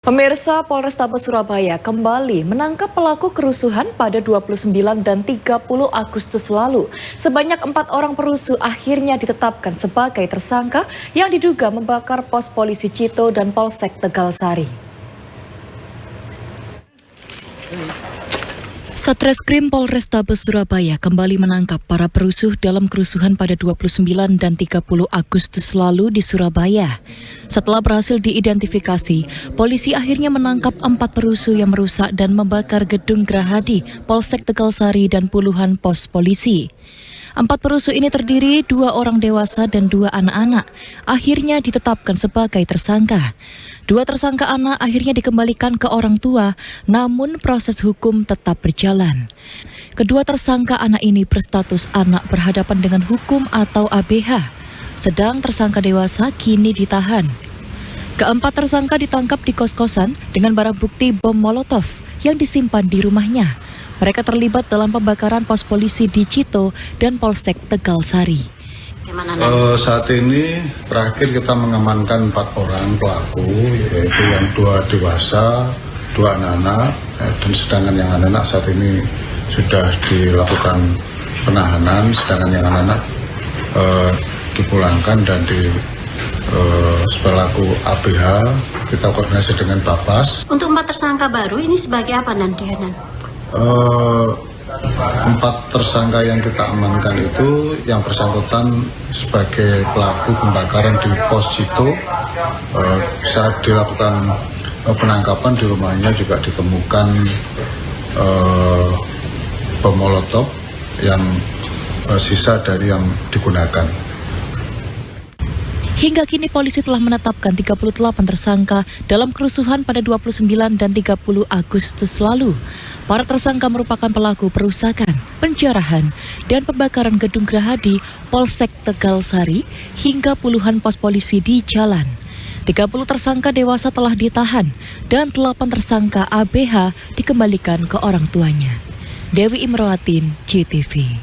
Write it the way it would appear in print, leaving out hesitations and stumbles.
Pemirsa, Polrestabes Surabaya kembali menangkap pelaku kerusuhan pada 29 dan 30 Agustus lalu. Sebanyak 4 orang perusuh akhirnya ditetapkan sebagai tersangka yang diduga membakar pos polisi Cito dan Polsek Tegalsari. Satreskrim Polrestabes Surabaya kembali menangkap para perusuh dalam kerusuhan pada 29 dan 30 Agustus lalu di Surabaya. Setelah berhasil diidentifikasi, polisi akhirnya menangkap 4 perusuh yang merusak dan membakar gedung Gerahadi, Polsek Tegalsari dan puluhan pos polisi. 4 perusuh ini terdiri 2 orang dewasa dan 2 anak-anak, akhirnya ditetapkan sebagai tersangka. 2 tersangka anak akhirnya dikembalikan ke orang tua, namun proses hukum tetap berjalan. Kedua tersangka anak ini berstatus anak berhadapan dengan hukum atau ABH, sedang tersangka dewasa kini ditahan. Keempat tersangka ditangkap di kos-kosan dengan barang bukti bom Molotov yang disimpan di rumahnya. Mereka terlibat dalam pembakaran pos polisi di Cito dan Polsek Tegalsari. Saat ini terakhir kita mengamankan 4 orang pelaku, yaitu yang 2 dewasa, 2 anak-anak, dan sedangkan yang anak-anak saat ini sudah dilakukan penahanan, sedangkan yang anak-anak dipulangkan dan sepelaku ABH kita koordinasi dengan Bapas. Untuk 4 tersangka baru ini sebagai apa nanti, Hanan? 4 tersangka yang kita amankan itu yang bersangkutan sebagai pelaku pembakaran di pos Cito. Saat dilakukan penangkapan di rumahnya juga ditemukan bom Molotov yang sisa dari yang digunakan. Hingga kini polisi telah menetapkan 38 tersangka dalam kerusuhan pada 29 dan 30 Agustus lalu. Para tersangka merupakan pelaku perusakan, penjarahan, dan pembakaran gedung Gerahadi, Polsek Tegalsari, hingga puluhan pos polisi di jalan. 30 tersangka dewasa telah ditahan, dan 8 tersangka ABH dikembalikan ke orang tuanya. Dewi Imroatin, JTV.